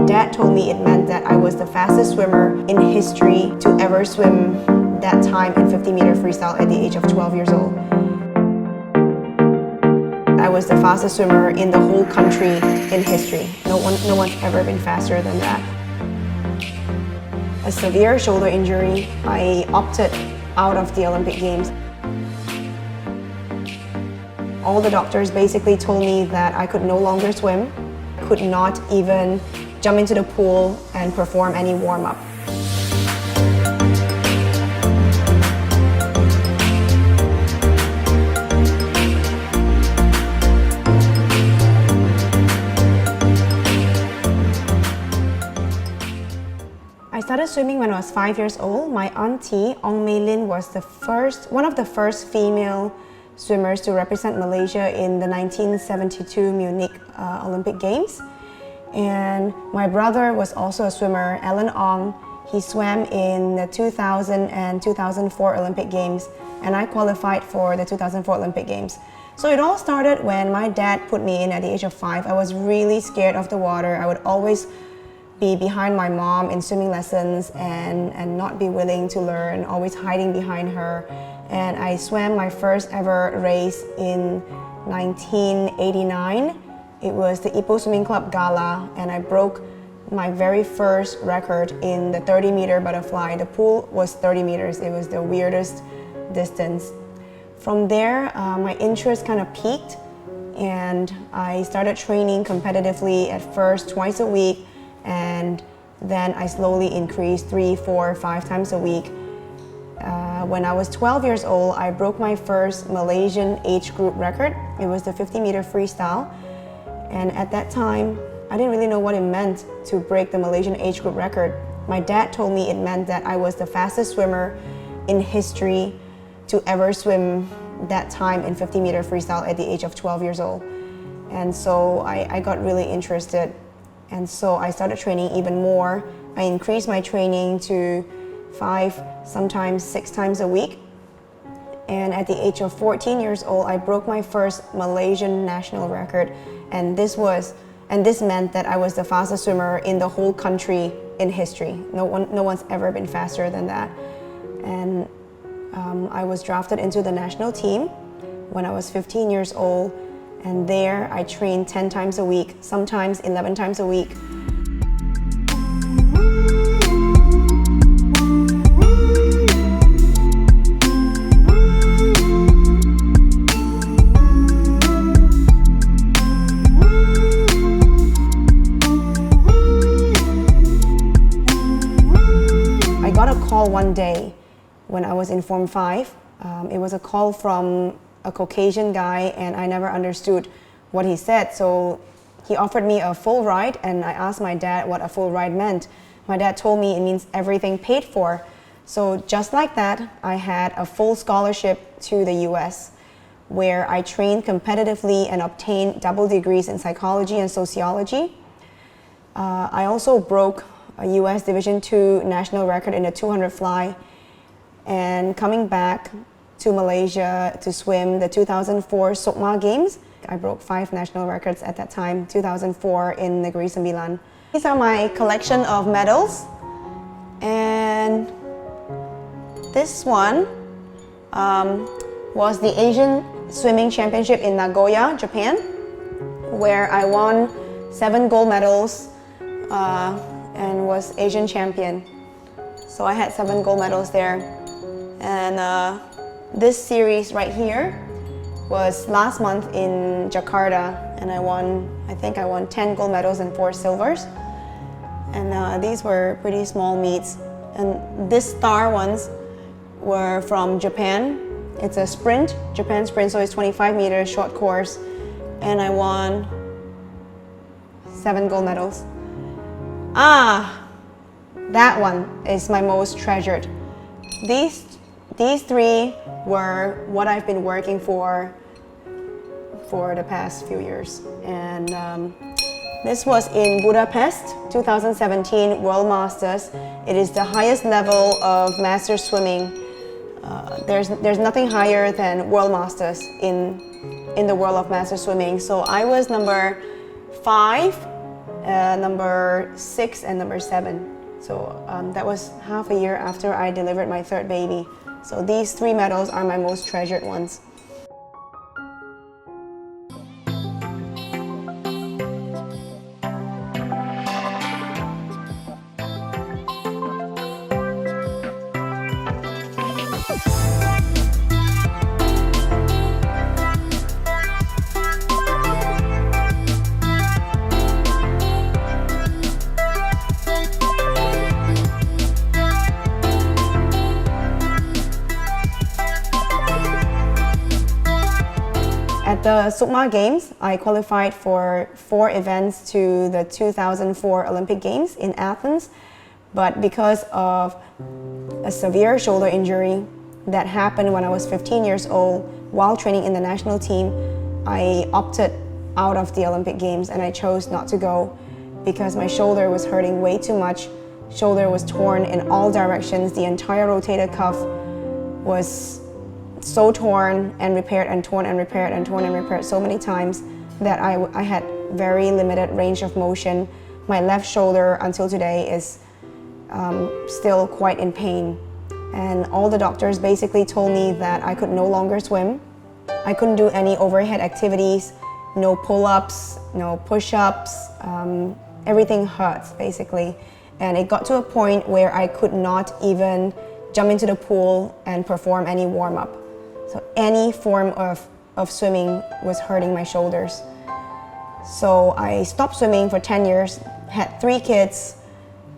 dad told me it meant that I was the fastest swimmer in history to ever swim that time in 50-meter freestyle at the age of 12 years old. I was the fastest swimmer in the whole country in history. No one's ever been faster than that. A severe shoulder injury, I opted out of the Olympic Games. All the doctors basically told me that I could no longer swim, could not even jump into the pool and perform any warm-up. I started swimming when I was 5 years old. My auntie, Ong Mei Lin, was one of the first female swimmers to represent Malaysia in the 1972 Munich Olympic Games. And my brother was also a swimmer, Alan Ong. He swam in the 2000 and 2004 Olympic Games, and I qualified for the 2004 Olympic Games. So it all started when my dad put me in at the age of 5. I was really scared of the water. I would always be behind my mom in swimming lessons and not be willing to learn, always hiding behind her. And I swam my first ever race in 1989. It was the Ipoh Swimming Club Gala, and I broke my very first record in the 30-meter butterfly. The pool was 30 meters. It was the weirdest distance. From there, my interest kind of peaked, and I started training competitively at first twice a week, and then I slowly increased 3, 4, 5 times a week. When I was 12 years old, I broke my first Malaysian age group record. It was the 50-meter freestyle. And at that time, I didn't really know what it meant to break the Malaysian age group record. My dad told me it meant that I was the fastest swimmer in history to ever swim that time in 50-meter freestyle at the age of 12 years old. And so I got really interested. And so I started training even more. I increased my training to 5, sometimes 6 times a week. And at the age of 14 years old, I broke my first Malaysian national record. And this meant that I was the fastest swimmer in the whole country in history. No one's ever been faster than that. And I was drafted into the national team when I was 15 years old. And there I trained 10 times a week, sometimes 11 times a week. I got a call one day when I was in Form 5. It was a call from a Caucasian guy, and I never understood what he said. So he offered me a full ride, and I asked my dad what a full ride meant. My dad told me it means everything paid for. So just like that, I had a full scholarship to the US, where I trained competitively and obtained double degrees in psychology and sociology. I also broke a US Division II national record in the 200 fly, and coming back to Malaysia to swim the 2004 Sokma Games. I broke 5 national records at that time, 2004 in Negeri Sembilan. These are my collection of medals. And this one was the Asian Swimming Championship in Nagoya, Japan, where I won 7 gold medals and was Asian champion. So I had 7 gold medals there. And this series right here was last month in Jakarta, and I think I won 10 gold medals and 4 silvers. And these were pretty small meets. And this star ones were from Japan. It's a sprint, Japan sprint, so it's 25 meters short course. And I won 7 gold medals. That one is my most treasured. These 3 were what I've been working for the past few years. And this was in Budapest, 2017 World Masters. It is the highest level of master swimming. There's nothing higher than World Masters in the world of master swimming. So I was number 5 number 6 and number 7. So that was half a year after I delivered my third baby. So these 3 medals are my most treasured ones. At the Sukma Games, I qualified for 4 events to the 2004 Olympic Games in Athens, but because of a severe shoulder injury that happened when I was 15 years old while training in the national team, I opted out of the Olympic Games and I chose not to go because my shoulder was hurting way too much. Shoulder was torn in all directions. The entire rotator cuff was so torn and repaired and torn and repaired and torn and repaired so many times that I had very limited range of motion. My left shoulder until today is still quite in pain. And all the doctors basically told me that I could no longer swim. I couldn't do any overhead activities, no pull-ups, no push-ups. Everything hurts basically. And it got to a point where I could not even jump into the pool and perform any warm-up. So any form of swimming was hurting my shoulders. So I stopped swimming for 10 years, had 3 kids,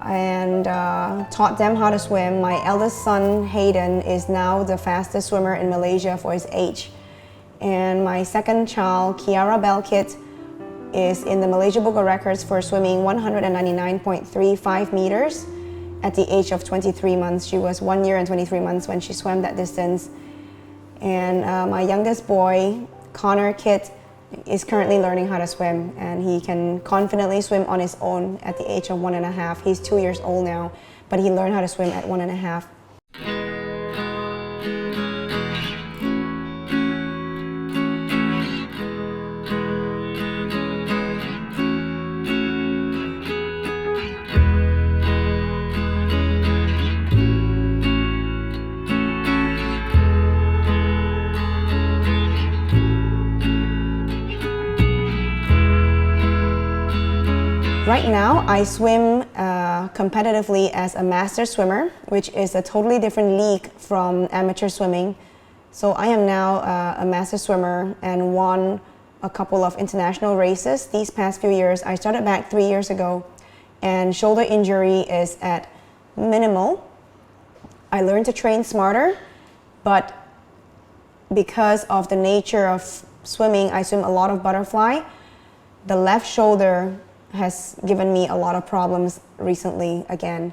and taught them how to swim. My eldest son, Hayden, is now the fastest swimmer in Malaysia for his age. And my second child, Kiara Belkit, is in the Malaysia Book of Records for swimming 199.35 meters at the age of 23 months. She was 1 year and 23 months when she swam that distance. And my youngest boy, Connor Kit, is currently learning how to swim, and he can confidently swim on his own at the age of 1.5. He's 2 years old now, but he learned how to swim at 1.5. Right now, I swim competitively as a master swimmer, which is a totally different league from amateur swimming. So I am now a master swimmer and won a couple of international races these past few years. I started back 3 years ago, and shoulder injury is at minimal. I learned to train smarter, but because of the nature of swimming, I swim a lot of butterfly. The left shoulder has given me a lot of problems recently again.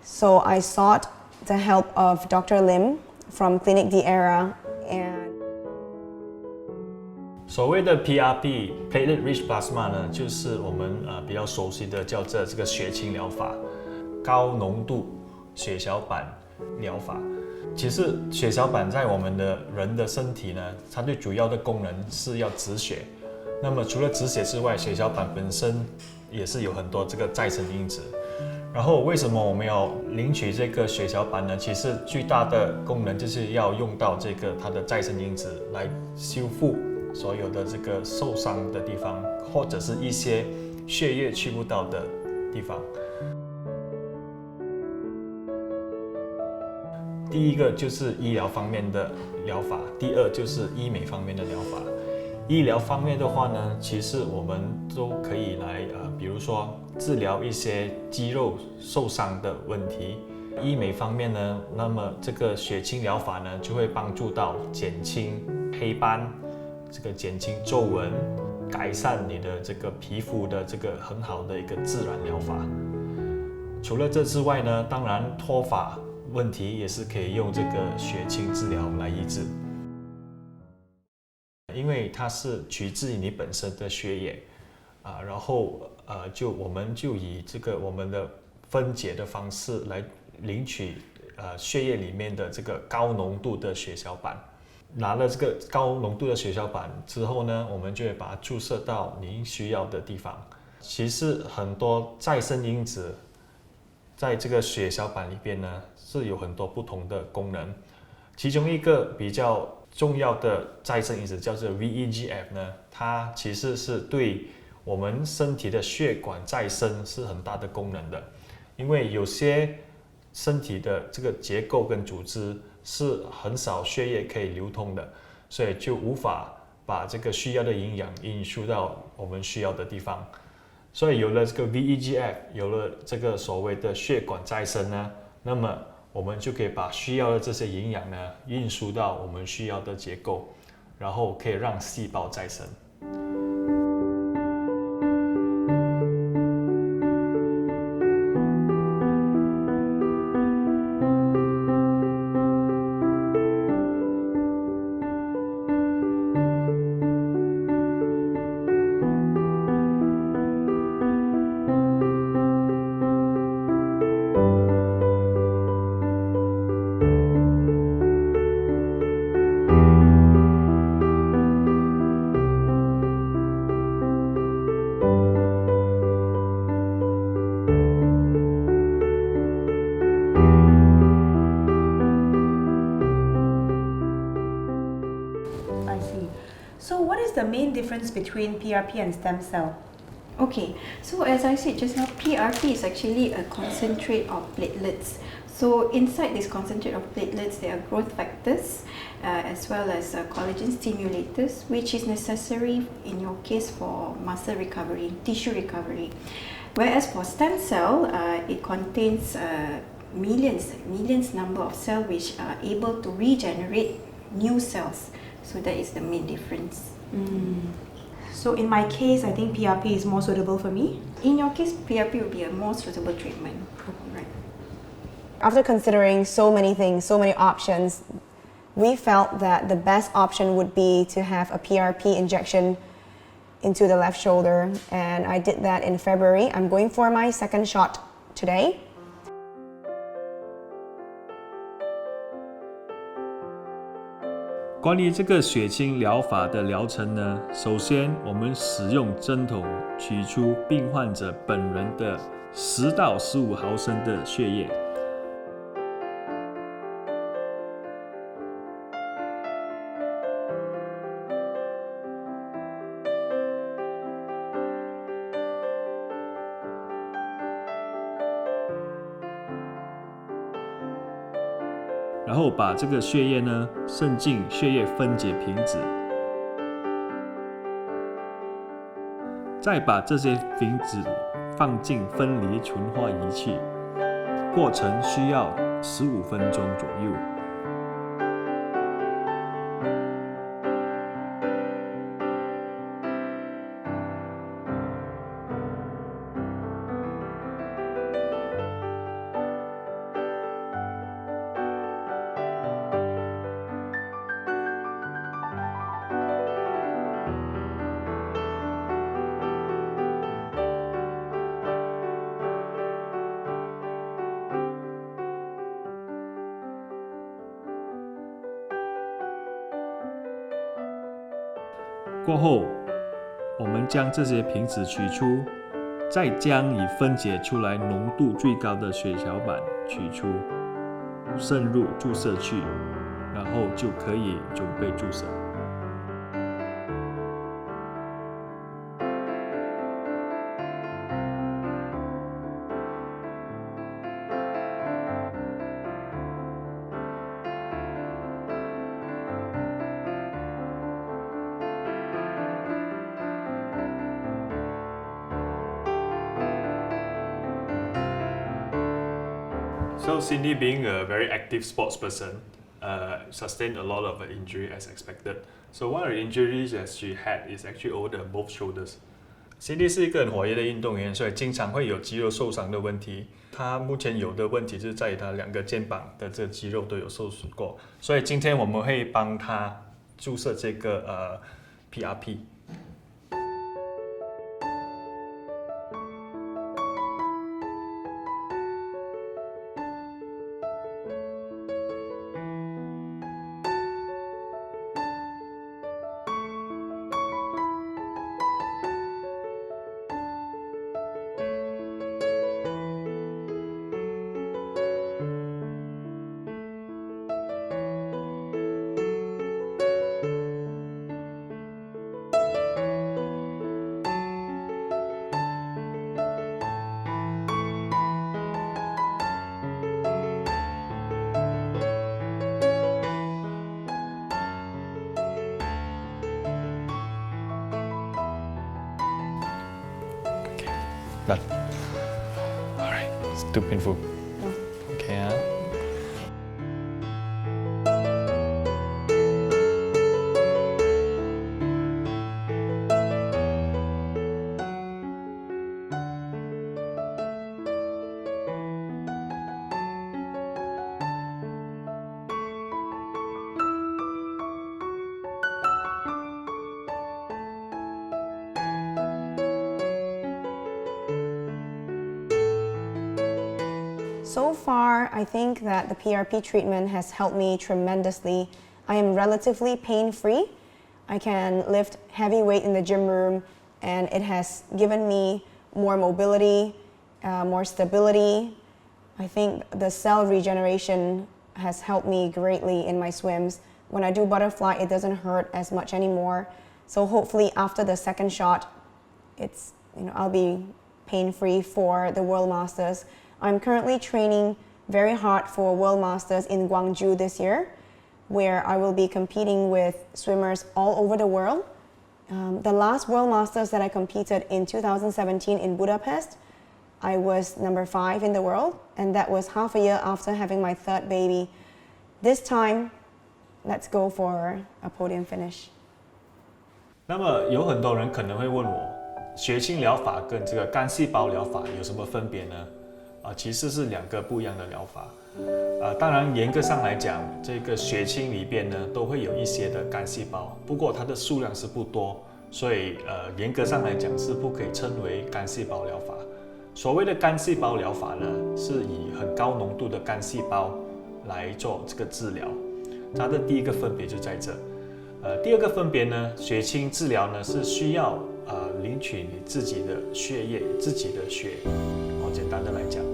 So I sought the help of Dr. Lim from Clinic the Era. And 所谓的 PRP Platelet Rich Plasma 呢，就是我们比较熟悉的叫做这个血清疗法，高浓度血小板疗法。其实血小板在我们的人的身体呢，它最主要的功能是要止血。那么除了止血之外，血小板本身也是有很多这个再生因子。然后为什么我们要领取这个血小板呢？其实最大的功能就是要用到这个它的再生因子来修复所有的这个受伤的地方，或者是一些血液去不到的地方。第一个就是医疗方面的疗法，第二就是医美方面的疗法。医疗方面的话呢，其实我们都可以来比如说治疗一些肌肉受伤的问题。医美方面呢，那么这个血清疗法呢，就会帮助到减轻黑斑，这个减轻皱纹，改善你的这个皮肤的这个很好的一个自然疗法。除了这之外呢，当然脱发问题也是可以用这个血清治疗来医治。因为它是取自于你本身的血液然后我们就以这个我们的分解的方式来领取血液里面的这个高浓度的血小板。拿了这个高浓度的血小板之后呢，我们就会把它注射到你需要的地方。其实很多再生因子在这个血小板里边呢，是有很多不同的功能。其中一个比较重要的再生因子叫做 VEGF 呢，它其实是对我们身体的血管再生是很大的功能的。因为有些身体的这个结构跟组织是很少血液可以流通的，所以就无法把这个需要的营养运输到我们需要的地方。所以有了这个 VEGF， 有了这个所谓的血管再生呢，那么我们就可以把需要的这些营养呢运输到我们需要的结构，然后可以让细胞再生。So what is the main difference between PRP and stem cell? Okay, so as I said just now, PRP is actually a concentrate of platelets. So inside this concentrate of platelets, there are growth factors as well as collagen stimulators, which is necessary in your case for muscle recovery, tissue recovery. Whereas for stem cell, it contains millions number of cells which are able to regenerate new cells. So that is the main difference. So in my case, I think PRP is more suitable for me. In your case, PRP will be a more suitable treatment. Right. After considering so many things, so many options, we felt that the best option would be to have a PRP injection into the left shoulder, and I did that in February. I'm going for my second shot today. 关于这个血清疗法的疗程呢，首先我们使用针筒取出病患者本人的10到15毫升的血液，然后把这个血液呢渗进血液分解瓶子，再把这些瓶子放进分离纯化仪器，过程需要15分钟左右。过后，我们将这些瓶子取出，再将已分解出来浓度最高的血小板取出，渗入注射器，然后就可以准备注射。So Cindy, being a very active sports person, sustained a lot of injury as expected. So one of the injuries that she had is actually over both shoulders. Cindy 是一个很活跃的运动员，所以经常会有肌肉受伤的问题。她目前有的问题就是在于她2个肩膀的这个肌肉都有受损过，所以今天我们会帮她注射这个PRP。Done. Alright, it's too painful. Okay, So far, I think that the PRP treatment has helped me tremendously. I am relatively pain-free. I can lift heavy weight in the gym room, and it has given me more mobility, more stability. I think the cell regeneration has helped me greatly in my swims. When I do butterfly, it doesn't hurt as much anymore. So hopefully after the second shot, I'll be pain-free for the World Masters. I'm currently training very hard for World Masters in Gwangju this year, where I will be competing with swimmers all over the world. The last World Masters that I competed in 2017 in Budapest, I was number 5 in the world, and that was half a year after having my third baby. This time, let's go for a podium finish. 那么有很多人可能会问我，血清疗法跟这个干细胞疗法有什么分别呢？其实是2个不一样的疗法。当然严格上来讲，这个血清里边呢都会有一些的干细胞，不过它的数量是不多，所以严格上来讲是不可以称为干细胞疗法。所谓的干细胞疗法呢，是以很高浓度的干细胞来做这个治疗。它的第一个分别就在这。第二个分别呢，血清治疗呢是需要领取你自己的血液、自己的血。简单的来讲，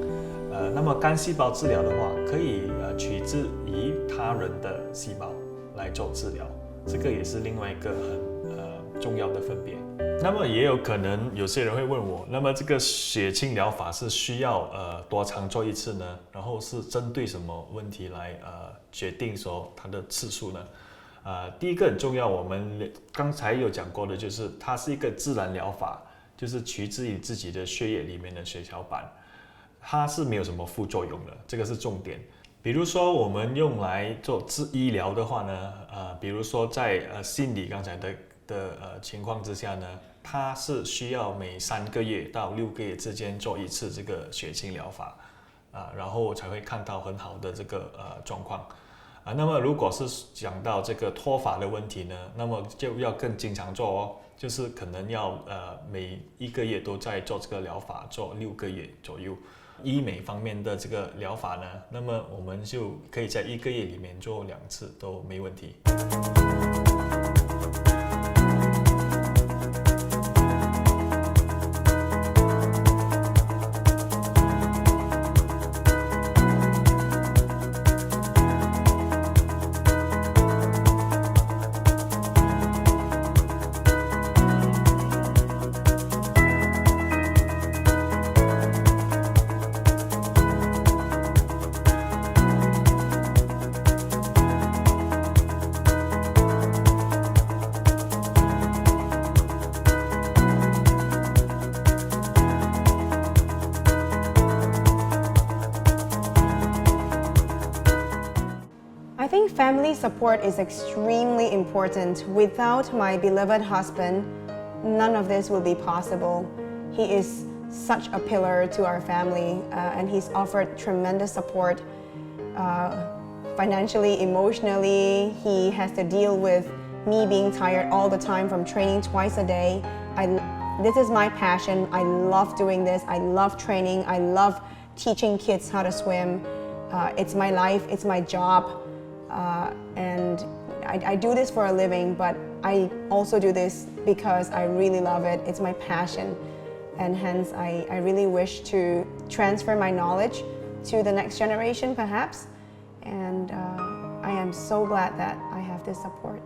那么干细胞治疗的话，可以取自于他人的细胞来做治疗，这个也是另外一个很重要的分别。那么也有可能有些人会问我，那么这个血清疗法是需要多长做一次呢？然后是针对什么问题来决定说它的次数呢？第一个很重要，我们刚才有讲过的，就是它是一个自然疗法。就是取自于自己的血液里面的血小板，它是没有什么副作用的，这个是重点。比如说我们用来做医疗的话呢，比如说在心理刚才的情况之下呢，它是需要每3个月到6个月之间做一次这个血清疗法，然后才会看到很好的这个状况。那么如果是讲到这个脱发的问题呢，那么就要更经常做哦。就是可能要每1个月都在做这个疗法，做6个月左右。医美方面的这个疗法呢，那么我们就可以在1个月里面做2次都没问题。I think family support is extremely important. Without my beloved husband, none of this will be possible. He is such a pillar to our family, and he's offered tremendous support financially, emotionally. He has to deal with me being tired all the time from training twice a day. This is my passion. I love doing this. I love training. I love teaching kids how to swim. It's my life. It's my job. And I do this for a living, but I also do this because I really love it. It's my passion, and hence I really wish to transfer my knowledge to the next generation perhaps, and I am so glad that I have this support.